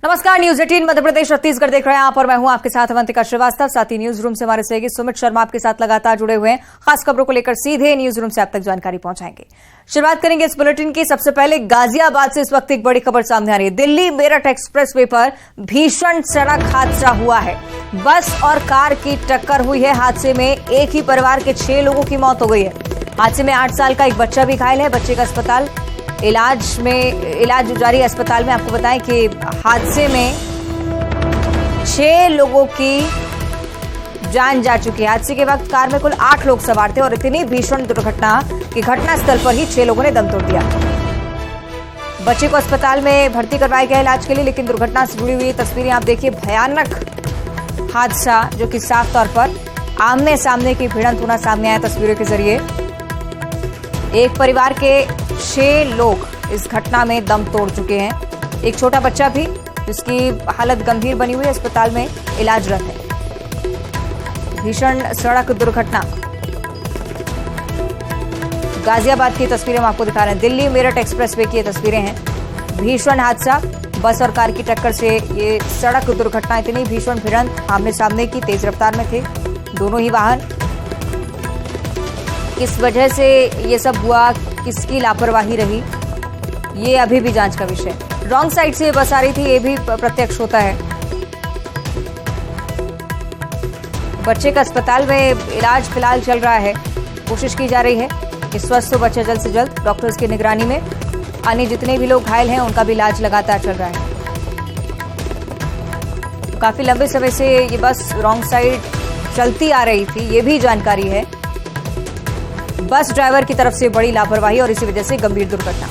नमस्कार, न्यूज 18 मध्य प्रदेश छत्तीसगढ़ देख रहे हैं आप और मैं हूं आपके साथ अवंतिका श्रीवास्तव। साथ ही न्यूज रूम से हमारे सहयोगी सुमित शर्मा आपके साथ लगातार जुड़े हुए हैं। खास खबरों को लेकर सीधे न्यूज रूम से आप तक जानकारी पहुंचाएंगे। शुरुआत करेंगे इस बुलेटिन की। सबसे पहले गाजियाबाद से इस वक्त एक बड़ी खबर सामने आ रही है। दिल्ली मेरठ एक्सप्रेसवे पर भीषण सड़क हादसा हुआ है। बस और कार की टक्कर हुई है। हादसे में एक ही परिवार के 6 लोगों की मौत हो गई है। हादसे में 8 साल का एक बच्चा भी घायल है। बच्चे का अस्पताल इलाज जारी है अस्पताल में। आपको बताएं कि हादसे में 6 लोगों की जान जा चुकी है। हादसे के वक्त कार में कुल 8 लोग सवार थे और इतनी भीषण दुर्घटना कि घटनास्थल पर ही 6 लोगों ने दम तोड़ दिया। बच्चे को अस्पताल में भर्ती करवाया गया इलाज के लिए, लेकिन दुर्घटना से जुड़ी हुई तस्वीरें आप देखिए। भयानक हादसा जो कि साफ तौर पर आमने सामने की भिड़ंत होना सामने आया तस्वीरों के जरिए। एक परिवार के 6 लोग इस घटना में दम तोड़ चुके हैं। एक छोटा बच्चा भी, जिसकी हालत गंभीर बनी हुई है, अस्पताल में इलाजरत है। भीषण सड़क दुर्घटना। गाजियाबाद की तस्वीरें हम आपको दिखा रहे हैं। दिल्ली मेरठ एक्सप्रेसवे की ये तस्वीरें हैं। भीषण हादसा, बस और कार की टक्कर से ये सड़क दुर्घटना। इतनी भीषण भिड़ंत, आमने सामने की, तेज रफ्तार में थे दोनों ही वाहन। किस वजह से ये सब हुआ, किसकी लापरवाही रही, ये अभी भी जांच का विषय। रॉन्ग साइड से बस आ रही थी, ये भी प्रत्यक्ष होता है। बच्चे का अस्पताल में इलाज फिलहाल चल रहा है। कोशिश की जा रही है कि स्वस्थ हो बच्चा जल्द से जल्द। डॉक्टर्स की निगरानी में अन्य जितने भी लोग घायल हैं उनका भी इलाज लगातार चल रहा है। काफी लंबे समय से ये बस रॉन्ग साइड चलती आ रही थी, ये भी जानकारी है। बस ड्राइवर की तरफ से बड़ी लापरवाही और इसी वजह से गंभीर दुर्घटना।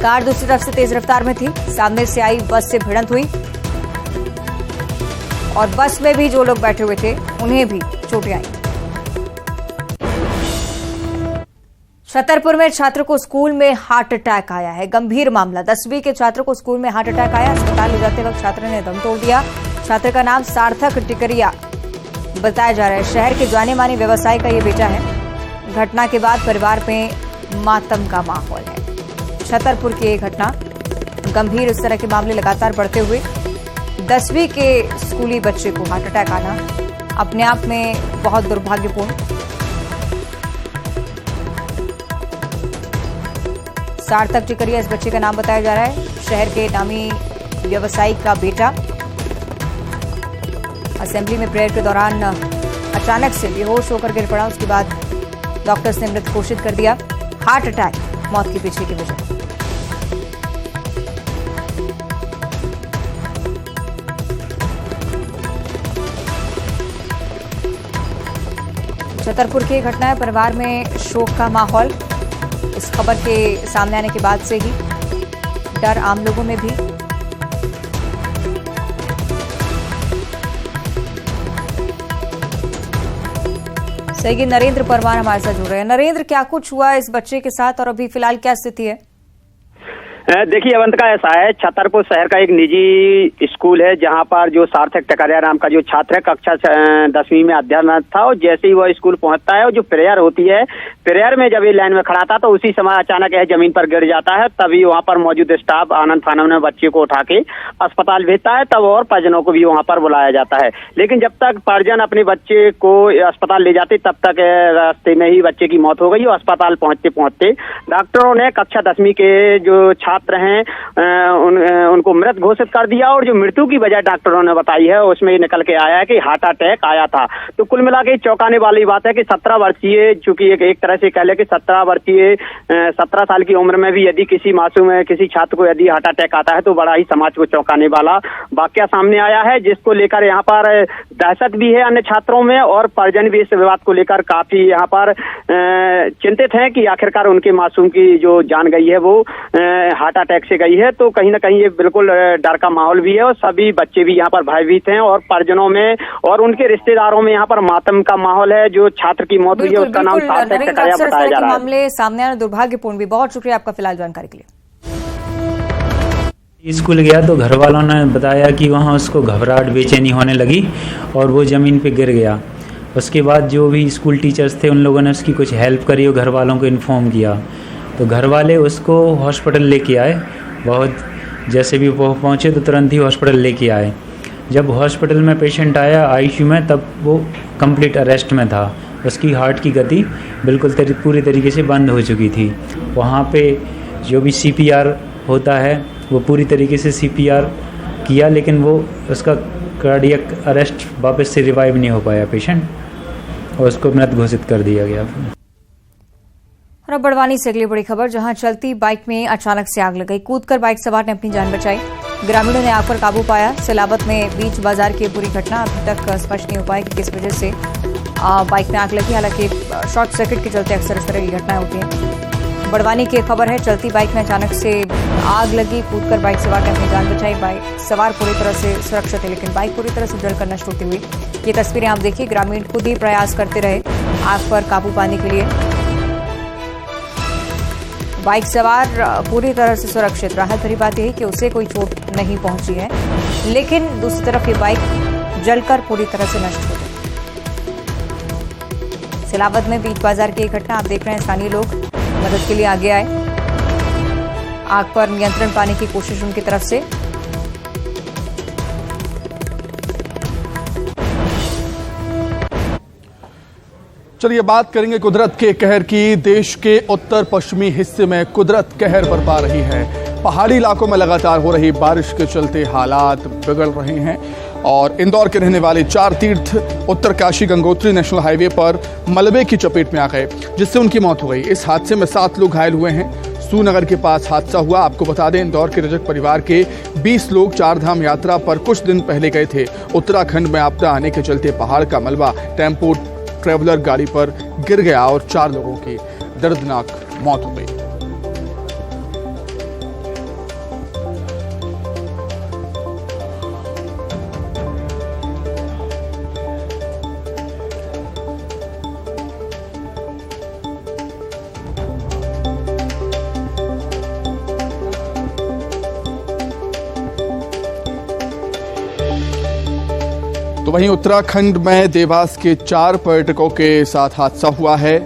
कार दूसरी तरफ से तेज रफ्तार में थी, सामने से आई बस से भिड़ंत हुई और बस में भी जो लोग बैठे हुए थे उन्हें भी चोटें आई। छतरपुर में छात्र को स्कूल में हार्ट अटैक आया है। गंभीर मामला। 10वीं के छात्र को स्कूल में हार्ट अटैक आया। अस्पताल ले जाते वक्त छात्र ने दम तोड़ दिया। छात्र का नाम सार्थक टिकरिया बताया जा रहा है। शहर के जाने माने व्यवसायी का ये बेटा है। घटना के बाद परिवार में मातम का माहौल है। छतरपुर की एक घटना गंभीर। इस तरह के मामले लगातार बढ़ते हुए 10वीं के स्कूली बच्चे को हार्ट अटैक आना अपने आप में बहुत दुर्भाग्यपूर्ण। सार्थक टिकरिया इस बच्चे का नाम बताया जा रहा है। शहर के नामी व्यवसायी का बेटा। असेंबली में प्रेयर के दौरान अचानक से बेहोश होकर गिर पड़ा। उसके बाद डॉक्टर्स ने मृत घोषित कर दिया। हार्ट अटैक मौत के पीछे की वजह। छतरपुर की घटना है। परिवार में शोक का माहौल। इस खबर के सामने आने के बाद से ही डर आम लोगों में भी। सही, नरेंद्र परमार हमारे साथ जुड़ रहे हैं। नरेंद्र, क्या कुछ हुआ इस बच्चे के साथ और अभी फिलहाल क्या स्थिति है? देखिए अवंतिका, ऐसा है, छतरपुर शहर का एक निजी स्कूल है जहां पर जो सार्थक टिकरिया नाम का जो छात्र है कक्षा 10वीं में अध्ययनरत था और जैसे ही वह स्कूल पहुंचता है और जो प्रेयर होती है, प्रेयर में जब ये लाइन में खड़ा था तो उसी समय अचानक यह जमीन पर गिर जाता है। तभी वहां पर मौजूद स्टाफ आनंद फानव ने बच्चे को उठा के अस्पताल भेजता है। तब और परिजनों को भी वहां पर बुलाया जाता है, लेकिन जब तक परिजन अपने बच्चे को अस्पताल ले जाते तब तक रास्ते में ही बच्चे की मौत हो गई। और अस्पताल पहुंचते पहुंचते डॉक्टरों ने कक्षा 10वीं के जो छात्र हैं उनको मृत घोषित कर दिया और जो मृत्यु की वजह डॉक्टरों ने बताई है उसमें निकल के आया है कि हार्ट अटैक आया था। तो कुल मिला के चौंकाने वाली बात है कि 17 वर्षीय, चूंकि एक तरह से कह ले कि 17 वर्षीय 17 साल की उम्र में भी यदि किसी मासूम किसी छात्र को यदि हार्ट अटैक आता है तो बड़ा ही समाज को चौंकाने वाला वाकया सामने आया है, जिसको लेकर यहाँ पर दहशत भी है अन्य छात्रों में और परिजन भी इस विवाद को लेकर काफी यहाँ पर चिंतित हैं कि आखिरकार उनके मासूम की जो जान गई है वो हार्ट अटैक से गई है। तो कहीं ना कहीं ये बिल्कुल डर का माहौल भी है और सभी बच्चे भी यहाँ पर भयभीत हैं और परिजनों में और उनके रिश्तेदारों में यहाँ पर मातम का माहौल है। जो छात्र की मौत हुई है उसका नाम सार्थक टिकरिया बताया जा रहा है। मामले सामने आना दुर्भाग्यपूर्ण भी। बहुत शुक्रिया आपका फिलहाल जानकारी के लिए। स्कूल गया तो घर वालों ने बताया कि वहाँ उसको घबराहट बेचैनी होने लगी और वो ज़मीन पे गिर गया। उसके बाद जो भी स्कूल टीचर्स थे उन लोगों ने उसकी कुछ हेल्प करी और घर वालों को इन्फॉर्म किया। तो घर वाले उसको हॉस्पिटल लेके आए। बहुत जैसे भी वो पहुँचे तो तुरंत ही हॉस्पिटल लेके आए। जब हॉस्पिटल में पेशेंट आया आईसीयू में, तब वो कंप्लीट अरेस्ट में था। उसकी हार्ट की गति बिल्कुल पूरी तरीके से बंद हो चुकी थी। वहाँ पे जो भी सीपीआर होता है वो पूरी तरीके से सीपीआर किया, लेकिन वो उसका कार्डियक अरेस्ट वापस से रिवाइव नहीं हो पाया पेशेंट, और उसको मृत घोषित कर दिया गया। और अब बड़वानी से अगली बड़ी खबर, जहां चलती बाइक में अचानक से आग लग गई। कूदकर बाइक सवार ने अपनी जान बचाई, ग्रामीणों ने आग पर काबू पाया। सिलावत में बीच बाजार की पूरी घटना अभी तक स्पष्ट नहीं हो पाई कि किस वजह से बाइक में आग लगी। हालांकि शॉर्ट सर्किट के चलते अक्सर इस तरह की घटनाएं होती हैं। बड़वानी की खबर है, चलती बाइक में अचानक से आग लगी, कूदकर बाइक सवार ने अपनी जान बचाई। बाइक सवार पूरी तरह से सुरक्षित है, लेकिन बाइक पूरी तरह से जलकर नष्ट होती हुई। ये तस्वीरें आप देखिए, ग्रामीण खुद ही प्रयास करते रहे आग पर काबू पाने के लिए। बाइक सवार पूरी तरह से सुरक्षित। राहत भरी बात यह है कि उसे कोई चोट नहीं पहुंची है, लेकिन दूसरी तरफ ये बाइक जलकर पूरी तरह से नष्ट हो गई। सिलावत में बीच बाजार की घटना आप देख रहे हैं। स्थानीय लोग मदद के लिए आगे आए, आग पर नियंत्रण पाने की कोशिश उनकी तरफ से। चलिए बात करेंगे कुदरत के कहर की। देश के उत्तर पश्चिमी हिस्से में कुदरत कहर बरपा रही है। पहाड़ी इलाकों में लगातार हो रही बारिश के चलते हालात बिगड़ रहे हैं और इंदौर के रहने वाले 4 तीर्थ उत्तरकाशी गंगोत्री नेशनल हाईवे पर मलबे की चपेट में आ गए, जिससे उनकी मौत हो गई। इस हादसे में 7 लोग घायल हुए हैं। सूनगर के पास हादसा हुआ। आपको बता दें, इंदौर के रजक परिवार के 20 लोग 4 धाम यात्रा पर कुछ दिन पहले गए थे। उत्तराखंड में आपदा आने के चलते पहाड़ का मलबा टेम्पो ट्रेवलर गाड़ी पर गिर गया और 4 लोगों की दर्दनाक मौत हो गई। तो वहीं उत्तराखंड में देवास के 4 पर्यटकों के साथ हादसा हुआ है,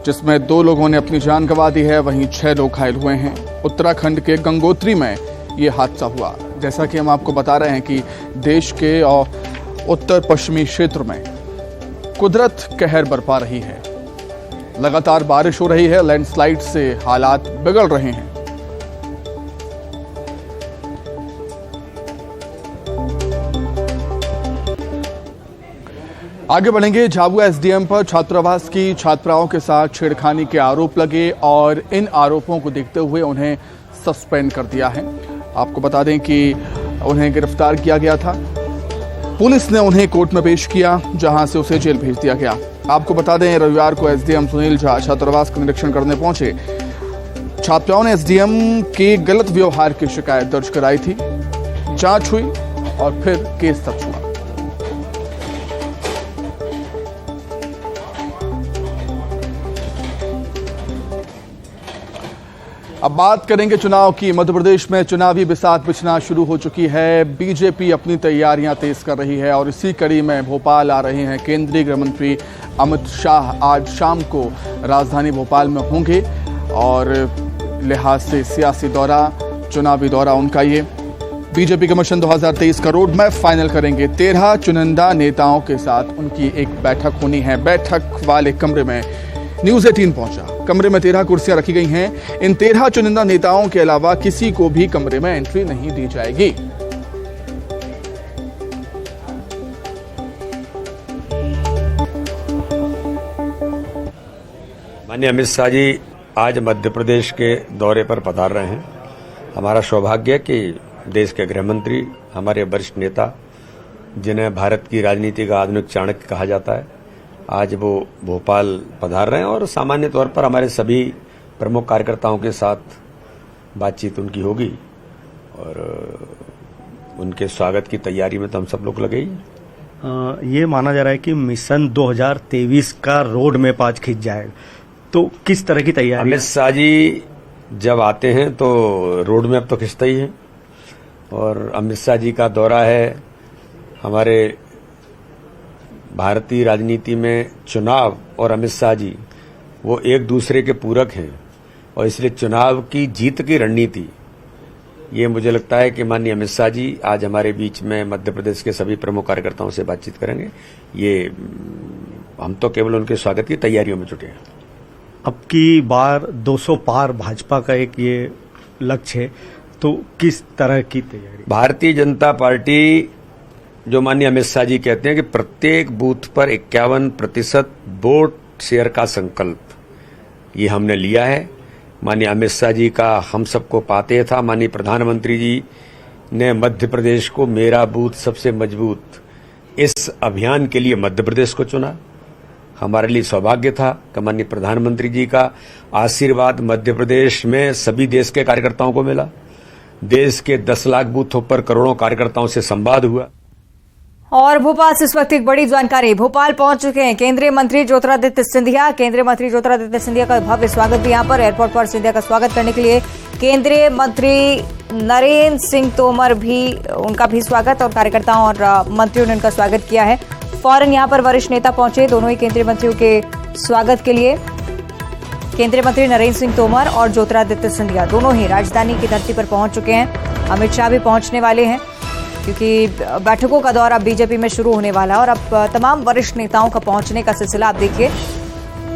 जिसमें 2 लोगों ने अपनी जान गंवा दी है, वहीं 6 लोग घायल हुए हैं। उत्तराखंड के गंगोत्री में ये हादसा हुआ। जैसा कि हम आपको बता रहे हैं कि देश के और उत्तर पश्चिमी क्षेत्र में कुदरत कहर बरपा रही है। लगातार बारिश हो रही है, लैंडस्लाइड से हालात बिगड़ रहे हैं। आगे बढ़ेंगे। झाबुआ एसडीएम पर छात्रावास की छात्राओं के साथ छेड़खानी के आरोप लगे और इन आरोपों को देखते हुए उन्हें सस्पेंड कर दिया है। आपको बता दें कि उन्हें गिरफ्तार किया गया था। पुलिस ने उन्हें कोर्ट में पेश किया, जहां से उसे जेल भेज दिया गया। आपको बता दें, रविवार को एसडीएम सुनील झा छात्रावास का निरीक्षण करने पहुंचे। छात्राओं ने एसडीएम के गलत व्यवहार की शिकायत दर्ज कराई थी। जांच हुई और फिर केस दर्ज हुआ। अब बात करेंगे चुनाव की। मध्य प्रदेश में चुनावी बिसात बिछना शुरू हो चुकी है। बीजेपी अपनी तैयारियां तेज कर रही है और इसी कड़ी में भोपाल आ रहे हैं केंद्रीय गृह मंत्री अमित शाह। आज शाम को राजधानी भोपाल में होंगे और लिहाज से सियासी दौरा, चुनावी दौरा उनका ये। बीजेपी के मिशन 2023 का रोड मैप फाइनल करेंगे। 13 चुनिंदा नेताओं के साथ उनकी एक बैठक होनी है। बैठक वाले कमरे में न्यूज़ 18 पहुंचा। कमरे में 13 कुर्सियां रखी गई हैं। इन 13 चुनिंदा नेताओं के अलावा किसी को भी कमरे में एंट्री नहीं दी जाएगी। माननीय अमित शाह जी आज मध्य प्रदेश के दौरे पर पधार रहे हैं। हमारा सौभाग्य है कि देश के गृह मंत्री, हमारे वरिष्ठ नेता, जिन्हें भारत की राजनीति का आधुनिक चाणक्य कहा जाता है, आज वो भोपाल पधार रहे हैं और सामान्य तौर पर हमारे सभी प्रमुख कार्यकर्ताओं के साथ बातचीत उनकी होगी और उनके स्वागत की तैयारी में तो हम सब लोग लगे ही। ये माना जा रहा है कि मिशन 2023 का रोड मैप आज खिंच जाएगा, तो किस तरह की तैयारी? अमित शाह जी जब आते हैं तो रोड मैप तो खिंचता ही है और अमित शाह जी का दौरा है। हमारे भारतीय राजनीति में चुनाव और अमित शाह जी वो एक दूसरे के पूरक हैं और इसलिए चुनाव की जीत की रणनीति ये मुझे लगता है कि माननीय अमित शाह जी आज हमारे बीच में मध्य प्रदेश के सभी प्रमुख कार्यकर्ताओं से बातचीत करेंगे। ये हम तो केवल उनके स्वागत की तैयारियों में जुटे हैं। अब की बार 200 पार भाजपा का एक ये लक्ष्य है, तो किस तरह की तैयारी? भारतीय जनता पार्टी जो माननीय अमित शाह जी कहते हैं कि प्रत्येक बूथ पर 51% वोट शेयर का संकल्प, ये हमने लिया है। माननीय अमित शाह जी का हम सबको पाते था। माननीय प्रधानमंत्री जी ने मध्य प्रदेश को मेरा बूथ सबसे मजबूत इस अभियान के लिए मध्य प्रदेश को चुना। हमारे लिए सौभाग्य था कि माननीय प्रधानमंत्री जी का आशीर्वाद मध्य प्रदेश में सभी देश के कार्यकर्ताओं को मिला। देश के 10 लाख बूथों पर करोड़ों कार्यकर्ताओं से संवाद हुआ। और भोपाल से इस वक्त एक बड़ी जानकारी, भोपाल पहुंच चुके हैं केंद्रीय मंत्री ज्योतिरादित्य सिंधिया। केंद्रीय मंत्री ज्योतिरादित्य सिंधिया का भव्य स्वागत भी यहां पर एयरपोर्ट पर सिंधिया का स्वागत करने के लिए केंद्रीय मंत्री नरेंद्र सिंह तोमर भी, उनका भी स्वागत और कार्यकर्ताओं और मंत्रियों ने उनका स्वागत किया है। फौरन यहां पर वरिष्ठ नेता पहुंचे दोनों ही केंद्रीय मंत्रियों के स्वागत के लिए। केंद्रीय मंत्री नरेंद्र सिंह तोमर और ज्योतिरादित्य सिंधिया दोनों ही राजधानी की धरती पर पहुंच चुके हैं। अमित शाह भी पहुंचने वाले हैं क्योंकि बैठकों का दौर अब बीजेपी में शुरू होने वाला है और अब तमाम वरिष्ठ नेताओं का पहुंचने का सिलसिला आप देखिए।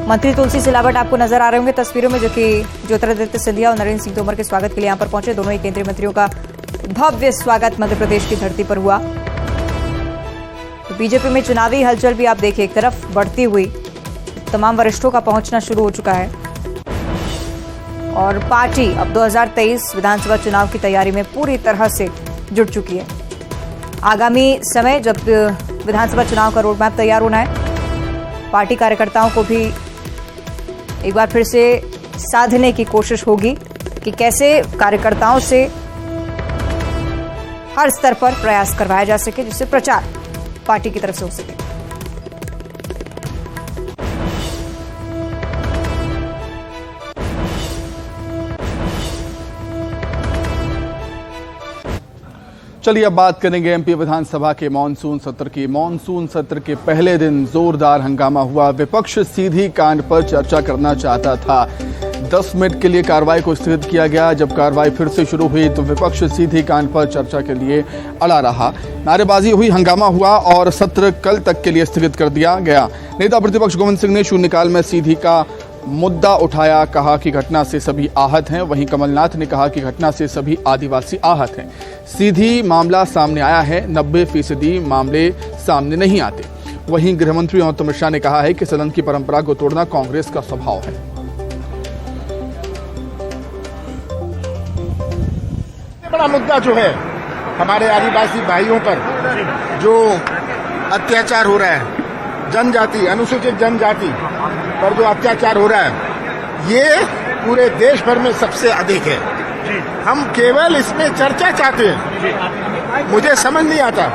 मंत्री तुलसी सिलावट आपको नजर आ रहे होंगे तस्वीरों में, जो कि ज्योतिरादित्य सिंधिया और नरेंद्र सिंह तोमर के स्वागत के लिए यहां पर पहुंचे। दोनों ही केंद्रीय मंत्रियों का भव्य स्वागत मध्य प्रदेश की धरती पर हुआ। तो बीजेपी में चुनावी हलचल भी आप देखिए, एक तरफ बढ़ती हुई, तमाम वरिष्ठों का पहुंचना शुरू हो चुका है और पार्टी अब 2023 विधानसभा चुनाव की तैयारी में पूरी तरह से जुट चुकी है। आगामी समय जब विधानसभा चुनाव का रोड मैप तैयार होना है, पार्टी कार्यकर्ताओं को भी एक बार फिर से साधने की कोशिश होगी कि कैसे कार्यकर्ताओं से हर स्तर पर प्रयास करवाया जा सके जिससे प्रचार पार्टी की तरफ से हो सके। चलिए अब बात करेंगे एमपी विधानसभा के मानसून सत्र की। मानसून सत्र के पहले दिन जोरदार हंगामा हुआ। विपक्ष सीधी कांड पर चर्चा करना चाहता था। 10 मिनट के लिए कार्रवाई को स्थगित किया गया। जब कार्रवाई फिर से शुरू हुई तो विपक्ष सीधी कांड पर चर्चा के लिए अड़ा रहा। नारेबाजी हुई, हंगामा हुआ और सत्र कल तक के लिए स्थगित कर दिया गया। नेता प्रतिपक्ष गोविंद सिंह ने शून्यकाल में सीधी का मुद्दा उठाया, कहा कि घटना से सभी आहत हैं। वहीं कमलनाथ ने कहा कि घटना से सभी आदिवासी आहत हैं। सीधी मामला सामने आया है, 90% मामले सामने नहीं आते। वहीं गृहमंत्री अमित शाह ने कहा है कि सदन की परंपरा को तोड़ना कांग्रेस का स्वभाव है। बड़ा मुद्दा जो है हमारे आदिवासी भाइयों पर जो अत्याचार हो रहा है, जनजाति, अनुसूचित जनजाति पर जो अत्याचार हो रहा है, ये पूरे देश भर में सबसे अधिक है। हम केवल इसमें चर्चा चाहते हैं, मुझे समझ नहीं आता।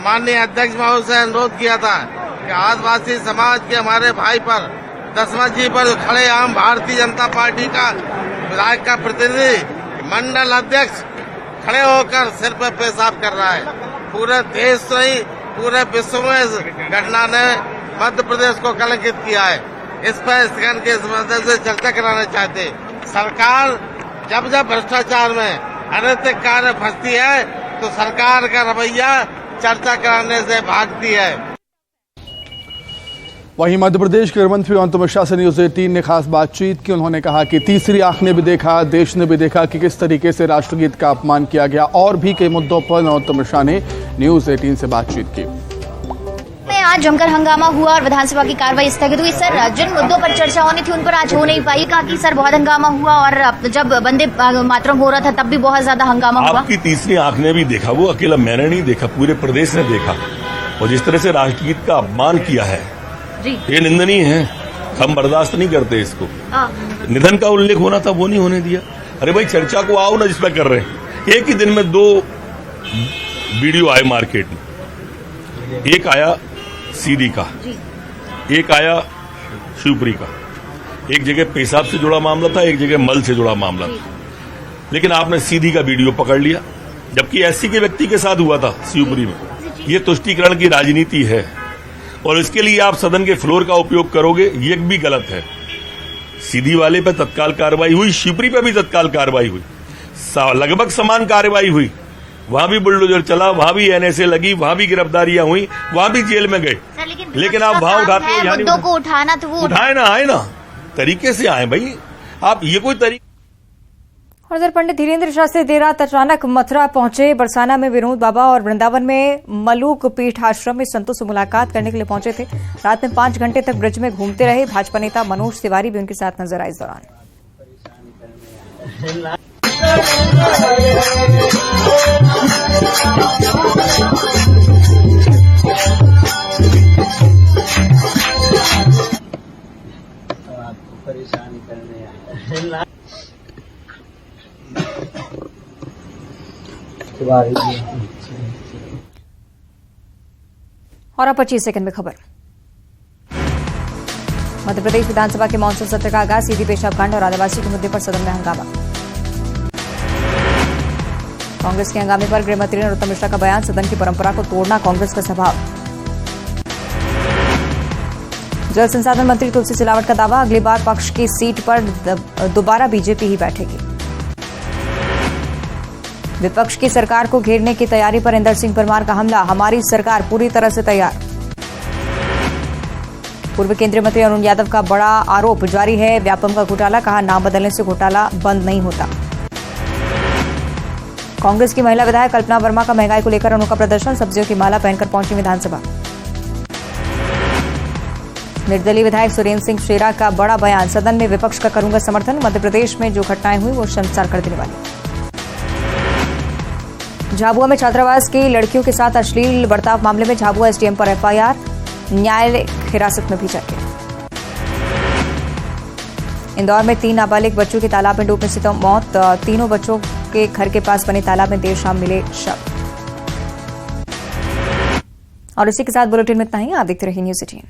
माननीय अध्यक्ष महोदय से अनुरोध किया था कि आदिवासी समाज के हमारे भाई पर दसमत जी पर खड़े आम भारतीय जनता पार्टी का विधायक का प्रतिनिधि मंडल अध्यक्ष खड़े होकर सिर पर पेशाब कर रहा है। पूरे देश नहीं, पूरे विश्व में इस घटना ने मध्य प्रदेश को कलंकित किया है। इस पर स्थगन के मदद से चर्चा कराना चाहते। सरकार जब जब भ्रष्टाचार में अनैतिक कार्य फंसती है तो सरकार का रवैया चर्चा कराने से भागती है। वहीं मध्य प्रदेश के गृहमंत्री अमित शाह से न्यूज 18 ने खास बातचीत की। उन्होंने कहा कि तीसरी आंख ने भी देखा, देश ने भी देखा कि किस तरीके से राष्ट्रगीत का अपमान किया गया। और भी कई मुद्दों पर अमित शाह ने न्यूज 18 से बातचीत की। आज जमकर हंगामा हुआ और विधानसभा की कार्रवाई स्थगित हुई। सर, जिन मुद्दों पर चर्चा होनी थी उन पर आज हो नहीं पाई। कहा कि सर बहुत हंगामा हुआ और जब वंदे मातरम हो रहा था तब भी बहुत ज्यादा हंगामा हुआ। आपकी तीसरी आंख ने भी देखा, वो अकेला मैंने नहीं देखा, पूरे प्रदेश ने देखा। और जिस तरह से राष्ट्रगीत का अपमान किया है जी, ये निंदनीय है। हम बर्दाश्त नहीं करते इसको। निधन का उल्लेख होना था, वो नहीं होने दिया। अरे भाई चर्चा को आओ ना, जिसमें कर रहे हैं। एक ही दिन में 2 वीडियो आए मार्केट में। एक आया सीधी का, एक आया शिवपुरी का। एक जगह पेशाब से जुड़ा मामला था, एक जगह मल से जुड़ा मामला था। लेकिन आपने सीधी का वीडियो पकड़ लिया, जबकि एससी के व्यक्ति के साथ हुआ था शिवपुरी में। ये तुष्टीकरण की राजनीति है और इसके लिए आप सदन के फ्लोर का उपयोग करोगे, ये भी गलत है। सीधी वाले पे तत्काल कार्रवाई हुई, शिवपुरी पे भी तत्काल कार्रवाई हुई। लगभग समान कार्रवाई हुई। वहां भी बुलडोजर चला, वहां भी एनएसए लगी, वहां भी गिरफ्तारियां हुई, वहां भी जेल में गए। लेकिन आप वहां उठाते हो, यहाँ मुद्दों को उठाना, तो वो उठाए ना, आए ना, तरीके से आए भाई। आप ये कोई तरीका। और इधर पंडित धीरेन्द्र शास्त्री देर रात अचानक मथुरा पहुंचे। बरसाना में विनोद बाबा और वृंदावन में मलूक पीठ आश्रम में संतों से मुलाकात करने के लिए पहुंचे थे। रात में 5 घंटे तक ब्रज में घूमते रहे। भाजपा नेता मनोज तिवारी भी उनके साथ नजर आए इस दौरान। परेशान करने आए। और अब 25 सेकंड में खबर। मध्य प्रदेश विधानसभा के मानसून सत्र का आगाज। सीधी पेशाब कांड और आदिवासी के मुद्दे पर सदन में हंगामा। कांग्रेस के हंगामे पर गृहमंत्री नरोत्तम मिश्रा का बयान। सदन की परंपरा को तोड़ना कांग्रेस का स्वभाव। जल संसाधन मंत्री तुलसी सिलावट का दावा। अगली बार पक्ष की सीट पर दोबारा बीजेपी ही बैठेगी। विपक्ष की सरकार को घेरने की तैयारी पर इंदर सिंह परमार का हमला। हमारी सरकार पूरी तरह से तैयार। पूर्व केंद्रीय मंत्री अरुण यादव का बड़ा आरोप जारी है। व्यापम का घोटाला। कहा, नाम बदलने से घोटाला बंद नहीं होता। कांग्रेस की महिला विधायक कल्पना वर्मा का महंगाई को लेकर अनोखा प्रदर्शन। सब्जियों की माला पहनकर पहुंची विधानसभा। निर्दलीय विधायक सुरेंद्र सिंह शेरा का बड़ा बयान। सदन में विपक्ष का करूंगा समर्थन। मध्य प्रदेश में जो घटनाएं हुई वो शर्मसार कर देने वाली। झाबुआ में छात्रावास की लड़कियों के साथ अश्लील बर्ताव मामले में झाबुआ एसडीएम पर एफआईआर। न्यायालय हिरासत में भेजा गया। इंदौर में 3 नाबालिग बच्चों की तालाब में डूबने से मौत। तीनों बच्चों के घर के पास बने तालाब में देर शाम मिले शव। और इसी के साथ बुलेटिन में इतना ही। आप देखते रहिए न्यूज़ 18।